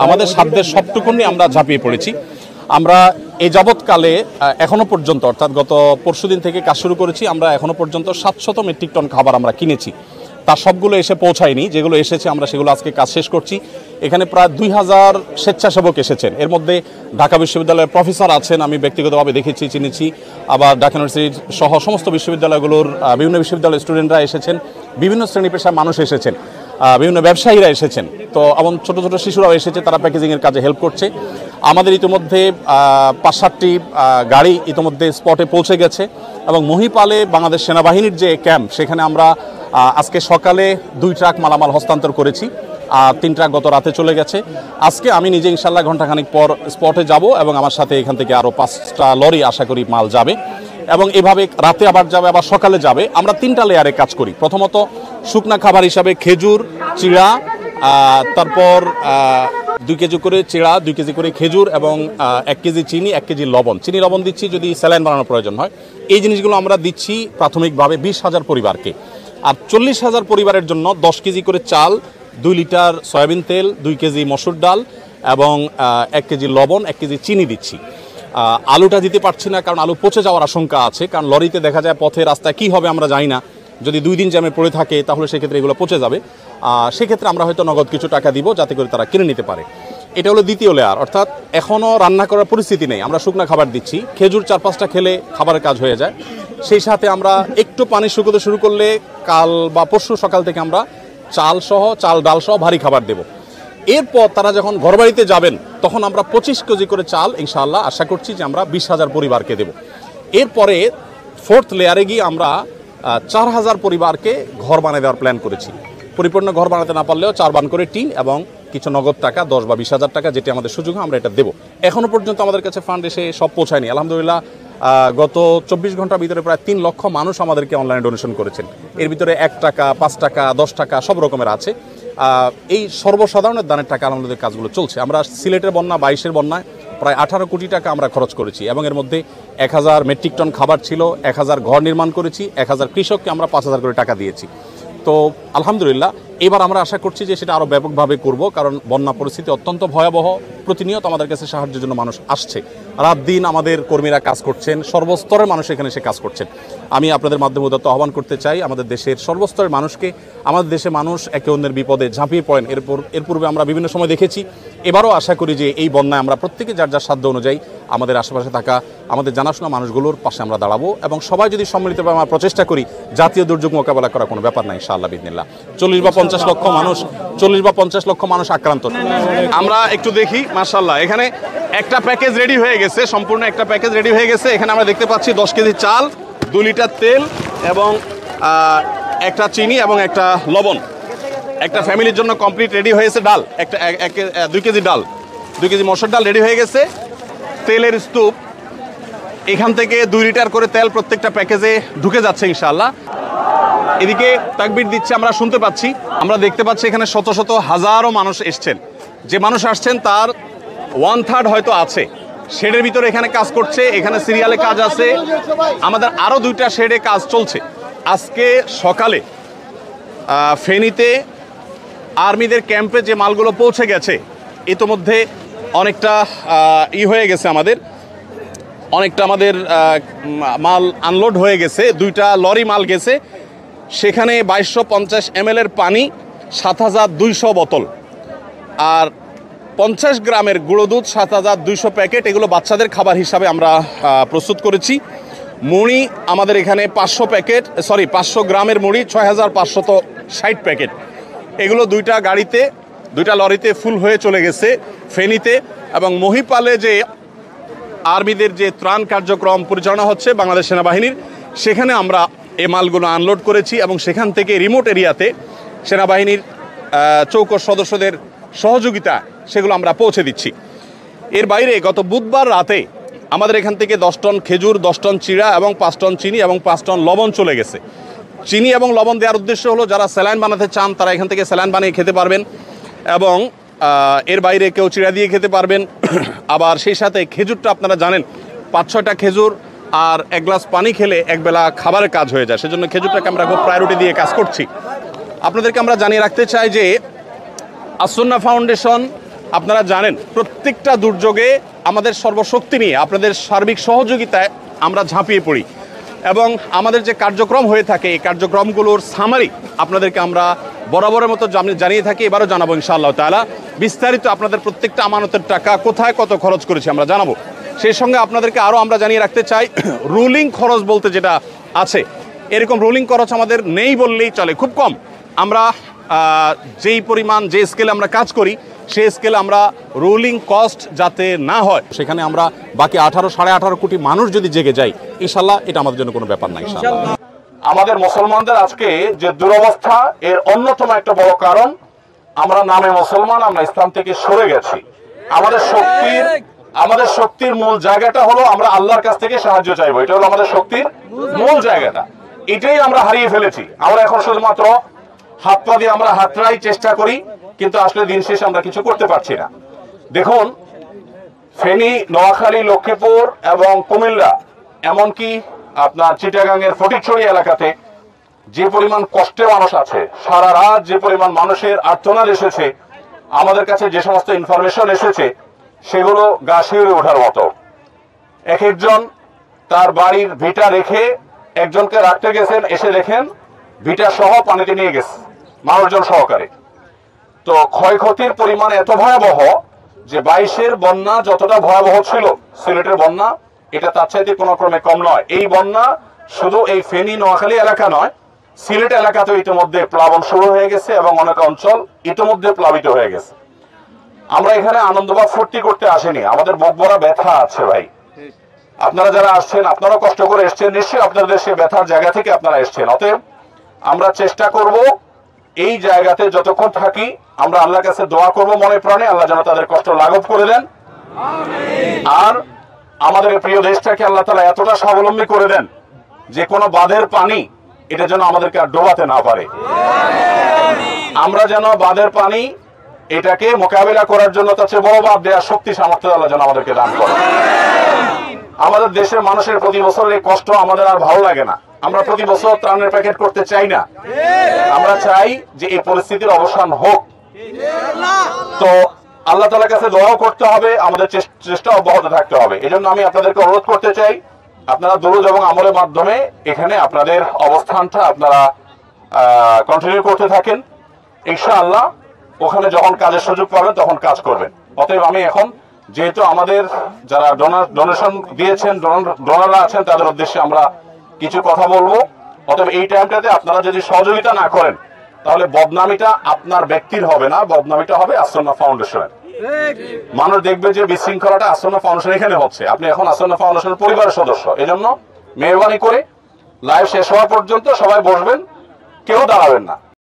আমাদের সাধ্যের সবটুকুনি আমরা ঝাঁপিয়ে পড়েছি। আমরা এই যাবৎকালে এখনো পর্যন্ত অর্থাৎ গত পরশুদিন থেকে কাজ শুরু করেছি, আমরা এখনো পর্যন্ত 700 মেট্রিক টন খাবার আমরা কিনেছি। তার সবগুলো এসে পৌঁছায়নি, যেগুলো এসেছে আমরা সেগুলো আজকে কাজ শেষ করছি। এখানে প্রায় 2000 স্বেচ্ছাসেবক এসেছেন। এর মধ্যে ঢাকা বিশ্ববিদ্যালয়ের প্রফেসর আছেন, আমি ব্যক্তিগতভাবে দেখেছি, চিনেছি। আবার ঢাকা ইউনিভার্সিটি সহ সমস্ত বিশ্ববিদ্যালয়গুলোর বিভিন্ন বিশ্ববিদ্যালয়ের স্টুডেন্টরা এসেছেন, বিভিন্ন শ্রেণী পেশার মানুষ এসেছেন, বিভিন্ন ব্যবসায়ীরা এসেছেন। তো এবং ছোট ছোট শিশুরাও এসেছে, তারা প্যাকেজিংয়ের কাজে হেল্প করছে। আমাদের ইতিমধ্যে 5-7টি গাড়ি ইতিমধ্যে স্পটে পৌঁছে গেছে এবং মহিপালে বাংলাদেশ সেনাবাহিনীর যে ক্যাম্প, সেখানে আমরা আজকে সকালে 2 ট্রাক মালামাল হস্তান্তর করেছি, আর 3 ট্রাক গত রাতে চলে গেছে। আজকে আমি নিজে ইনশাল্লাহ ঘণ্টাখানিক পর স্পটে যাব এবং আমার সাথে এখান থেকে আরও 5টা লরি আশা করি মাল যাবে এবং এভাবে রাতে আবার যাবে, আবার সকালে যাবে। আমরা 3টা লেয়ারে কাজ করি। প্রথমত শুকনা খাবার হিসাবে খেজুর, চিড়া, তারপর 2 কেজি করে চিড়া, 2 কেজি করে খেজুর এবং 1 কেজি চিনি, 1 কেজি লবণ। চিনি লবণ দিচ্ছি যদি স্যালাইন বানানোর প্রয়োজন হয়। এই জিনিসগুলো আমরা দিচ্ছি প্রাথমিকভাবে 20,000 পরিবারকে। আর 40,000 পরিবারের জন্য 10 কেজি করে চাল, 2 লিটার সয়াবিন তেল, 2 কেজি মসুর ডাল এবং 1 কেজি লবণ, 1 কেজি চিনি দিচ্ছি। আলুটা দিতে পারছি না কারণ আলু পচে যাওয়ার আশঙ্কা আছে, কারণ লরিতে দেখা যায় পথে রাস্তায় কী হবে আমরা জানি না। যদি 2 দিন জ্যামে পড়ে থাকে তাহলে সেক্ষেত্রে এগুলো পচে যাবে। সেক্ষেত্রে আমরা হয়তো নগদ কিছু টাকা দিব যাতে করে তারা কিনে নিতে পারে। এটা হলো দ্বিতীয় লেয়ার, অর্থাৎ এখনও রান্না করার পরিস্থিতি নেই, আমরা শুকনা খাবার দিচ্ছি। খেজুর 4-5টা খেলে খাবারের কাজ হয়ে যায়। সেই সাথে আমরা একটু পানি শুকোতে শুরু করলে কাল বা পরশু সকাল থেকে আমরা চাল ডাল সহ ভারী খাবার দেব। এরপর তারা যখন ঘরবাড়িতে যাবেন তখন আমরা 25 কেজি করে চাল ইনশাআল্লাহ আশা করছি যে আমরা 20,000 পরিবারকে দেব। এরপরে 4th লেয়ারে গিয়ে আমরা 4,000 পরিবারকে ঘর বানিয়ে দেওয়ার প্ল্যান করেছি। পরিপূর্ণ ঘর বানাতে না পারলেও 4 বান করে টিন এবং কিছু নগদ টাকা 10 বা 20,000 টাকা, যেটি আমাদের সুযোগ আমরা এটা দেবো। এখনও পর্যন্ত আমাদের কাছে ফান্ড এসে সব পৌঁছায়নি। আলহামদুলিল্লাহ গত 24 ঘন্টার ভিতরে প্রায় 3 লক্ষ মানুষ আমাদেরকে অনলাইনে ডোনেশন করেছেন। এর ভিতরে 1 টাকা, 5 টাকা, 10 টাকা সব রকমের আছে। এই সর্বসাধারণের দানের টাকা আমাদের কাজগুলো চলছে। আমরা সিলেটের বন্যা, 22-এর বন্যায় প্রায় 18 কোটি টাকা আমরা খরচ করেছি এবং এর মধ্যে 1000 মেট্রিক টন খাবার ছিল, 1000 ঘর নির্মাণ করেছি, 1000 কৃষককে আমরা 5,000 করে টাকা দিয়েছি। তো আলহামদুলিল্লাহ এবার আমরা আশা করছি যে সেটা আরও ব্যাপকভাবে করব, কারণ বন্যা পরিস্থিতি অত্যন্ত ভয়াবহ। প্রতিনিয়ত আমাদের কাছে সাহায্যের জন্য মানুষ আসছে, রাত দিন আমাদের কর্মীরা কাজ করছেন, সর্বস্তরের মানুষ এখানে এসে কাজ করছেন। আমি আপনাদের মাধ্যমে উদাত্ত আহ্বান করতে চাই আমাদের দেশের সর্বস্তরের মানুষকে। আমাদের দেশে মানুষ একে অন্যের বিপদে ঝাঁপিয়ে পড়েন, এর পূর্বে আমরা বিভিন্ন সময় দেখেছি। এবারও আশা করি যে এই বন্যায় আমরা প্রত্যেকে যার যার সাধ্য অনুযায়ী আমাদের আশেপাশে থাকা আমাদের জানাশোনা মানুষগুলোর পাশে আমরা দাঁড়াবো এবং সবাই যদি সম্মিলিতভাবে আমরা প্রচেষ্টা করি, জাতীয় দুর্যোগ মোকাবেলা করার কোনো ব্যাপার নাই ইনশাআল্লাহ বিদিনিল্লাহ। 40 বা 50 লক্ষ মানুষ আক্রান্ত। আমরা একটু দেখি, মাশাআল্লাহ এখানে একটা প্যাকেজ রেডি হয়ে গেছে, সম্পূর্ণ একটা প্যাকেজ রেডি হয়ে গেছে। এখানে আমরা দেখতে পাচ্ছি 10 কেজি চাল, 2 লিটার তেল এবং একটা চিনি এবং একটা লবণ। একটা ফ্যামিলির জন্য কমপ্লিট রেডি হয়েছে। ডাল 2 কেজি ডাল, 2 কেজি মসুর ডাল রেডি হয়ে গেছে। তেলের স্তূপ, এখান থেকে 2 লিটার করে তেল প্রত্যেকটা প্যাকেজে ঢুকে যাচ্ছে ইনশাআল্লাহ। এদিকে তাকবীর দিচ্ছে, আমরা শুনতে পাচ্ছি, আমরা দেখতে পাচ্ছি এখানে শত শত হাজারো মানুষ এসছেন। যে মানুষ আসছেন তার 1/3 হয়তো আছে শেডের ভিতরে এখানে কাজ করছে, এখানে সিরিয়ালে কাজ আছে। আমাদের আরও 2টা শেডে কাজ চলছে। আজকে সকালে ফেনীতে আর্মিদের ক্যাম্পে যে মালগুলো পৌঁছে গেছে, ইতোমধ্যে অনেকটা হয়ে গেছে, অনেকটা আমাদের মাল আনলোড হয়ে গেছে। 2টা লরি মাল গেছে, সেখানে 2250 ml এর পানি, 7200 বোতল আর 50 গ্রামের গুঁড়ো দুধ, 7200 প্যাকেট। এগুলো বাচ্চাদের খাবার হিসাবে আমরা প্রস্তুত করেছি। মুড়ি আমাদের এখানে 500 গ্রামের মুড়ি, 6560 প্যাকেট। এগুলো 2টা গাড়িতে, 2টা লরিতে ফুল হয়ে চলে গেছে ফেনীতে। এবং মহিপালে যে আর্মিদের যে ত্রাণ কার্যক্রম পরিচালনা হচ্ছে বাংলাদেশ সেনাবাহিনীর, সেখানে আমরা এই মালগুলো আনলোড করেছি এবং সেখান থেকে রিমোট এরিয়াতে সেনাবাহিনীর চৌকস সদস্যদের সহযোগিতা সেগুলো আমরা পৌঁছে দিচ্ছি। এর বাইরে গত বুধবার রাতে আমাদের এখান থেকে 10 টন খেজুর, 10 টন চিড়া এবং 5 টন চিনি এবং 5 টন লবণ চলে গেছে। চিনি এবং লবণ দেওয়ার উদ্দেশ্য হলো যারা স্যালাইন বানাতে চান তারা এখান থেকে স্যালাইন বানিয়ে খেতে পারবেন এবং এর বাইরে কেউ চিড়া দিয়ে খেতে পারবেন। আবার সেই সাথে খেজুরটা আপনারা জানেন 5-6টা খেজুর আর 1 গ্লাস পানি খেলে একবেলা খাবারের কাজ হয়ে যায়, সেজন্য খেজুরটাকে আমরা খুব প্রায়োরিটি দিয়ে কাজ করছি। আপনাদেরকে আমরা জানিয়ে রাখতে চাই যে আসুন্নাহ ফাউন্ডেশন আপনারা জানেন প্রত্যেকটা দুর্যোগে আমাদের সর্বশক্তি নিয়ে আপনাদের সার্বিক সহযোগিতায় আমরা ঝাঁপিয়ে পড়ি এবং আমাদের যে কার্যক্রম হয়ে থাকে এই কার্যক্রমগুলোর সামারি আপনাদেরকে আমরা বরাবরের মতো জানিয়ে থাকি, এবারও জানাবো ইনশাআল্লাহ তাআলা। বিস্তারিত আপনাদের প্রত্যেকটা আমানতের টাকা কোথায় কত খরচ করেছি আমরা জানাবো। সেই সঙ্গে আপনাদেরকে আরও আমরা জানিয়ে রাখতে চাই, রুলিং খরচ বলতে যেটা আছে এরকম রুলিং খরচ আমাদের নেই বললেই চলে, খুব কম। আমরা যেই পরিমাণ যে স্কেলে আমরা কাজ করি সেই স্কেলে আমরা রুলিং কস্ট যাতে না হয় সেখানে আমরা বাকি 18-18.5 কোটি মানুষ যদি জেগে যাই ইনশাল্লাহ এটা আমাদের জন্য কোনো ব্যাপার না ইনশাল্লাহ। আমাদের মুসলমানদের আজকে যে দুরবস্থা এর অন্যতম একটা বড় কারণ আমরা নামে মুসলমান, আমরা ইসলাম থেকে সরে গেছি। আমাদের শক্তির মূল জায়গাটা হলো আমরা আল্লাহর কাছ থেকে সাহায্য চাইবো, এটা হলো আমাদের শক্তির মূল জায়গাটা। এটাই আমরা হারিয়ে ফেলেছি। আমরা এখন শুধুমাত্র হাত পা দিয়ে আমরা হাতড়াই চেষ্টা করি, কিন্তু আসলে দিন শেষে আমরা কিছু করতে পারছি না। দেখুন, ফেনী, নোয়াখালী, লক্ষ্মীপুর এবং কুমিল্লা এমনকি আপনার চিটাগাংয়ের ফটিকছড়ি এলাকাতে যে পরিমাণ কষ্টে মানুষ আছে, সারা রাত যে পরিমাণ মানুষের আর্তনাদ এসেছে, আমাদের কাছে যে সমস্ত ইনফরমেশন এসেছে সেগুলো গা শিউরে ওঠার মতো। এক একজন তার বাড়ির ভিটা রেখে একজনকে রাখতে গেছেন, এসে দেখেন ভিটা সহ পানিতে নিয়ে গেছে মানুষজন সহকারে। তো ক্ষয়ক্ষতির পরিমাণ এত ভয়াবহ যে 22-এর বন্যা যতটা ভয়াবহ ছিল সিলেটের বন্যা এটা তার চাইতে কোনো ক্রমে কম নয়। এই বন্যা শুধু এই ফেনী নোয়াখালী এলাকা নয়, সিলেট এলাকাতেও ইতিমধ্যে প্লাবন শুরু হয়ে গেছে এবং অনেক অঞ্চল ইতিমধ্যে প্লাবিত হয়ে গেছে। আমরা এখানে আনন্দ বা ফুর্তি করতে আসিনি, আমাদের বুক ভরা ব্যথা আছে ভাই। আপনারা যারা আসছেন আপনারাও কষ্ট করে এসছেন, নিশ্চয়ই আপনাদের সে ব্যথার জায়গা থেকে আপনারা এসছেন। অতএব আমরা চেষ্টা করব এই জায়গাতে যতক্ষণ থাকি আমরা আল্লাহর কাছে দোয়া করব মনে প্রাণে, আল্লাহ যেন তাদের কষ্ট লাঘব করে দেন। আর আমাদের প্রিয় দেশটাকে আল্লাহ তাআলা এতটা স্বাবলম্বী করে দেন যে কোনো বাঁধের পানি এটা যেন আমাদেরকে আর ডোবাতে না পারে। আমরা যেন বাঁধের পানি এটাকে মোকাবিলা করার জন্য তার চেয়ে বড় বাঁধ দেওয়ার শক্তি সামর্থ্য আল্লাহ যেন আমাদেরকে দান করে। আমাদের দেশের মানুষের প্রতি বছর এই কষ্ট আমাদের আর ভালো লাগে না। আমরা প্রতি বছর ত্রাণের প্যাকেট করতে চাই না, আমরা চাই যে এই পরিস্থিতির অবসান হোক। তো আল্লাহ তাআলার কাছে দোয়াও করতে হবে, আমাদের চেষ্টা অব্যাহত থাকতে হবে। এই জন্য আমি আপনাদেরকে অনুরোধ করতে চাই আপনারা দুরূদ এবং আমলের মাধ্যমে এখানে আপনাদের অবস্থানটা আপনারা কন্টিনিউ করতে থাকেন। ইনশাআল্লাহ ওখানে যখন কাজের সুযোগ পাবেন তখন কাজ করবেন। অতএব আমি এখন যেহেতু আমাদের যারা ডোনেশন দিয়েছেন, ডোনাররা আছেন, তাদের উদ্দেশ্যে আমরা কিছু কথা বলবো। অতএব এই টাইমটাতে আপনারা যদি সহযোগিতা না করেন তাহলে বদনামিটা আপনার ব্যক্তির হবে না, বদনামিটা হবে আসন্না ফাউন্ডেশনের। মানুষ দেখবে যে বিশৃঙ্খলাটা আসন্না ফাউন্ডেশন এখানে হচ্ছে, আপনি এখন আসন্না ফাউন্ডেশনের পরিবারের সদস্য। এজন্য মেহরবানি করে লাইভ শেষ হওয়া পর্যন্ত সবাই বসবেন, কেউ দাঁড়াবেন না।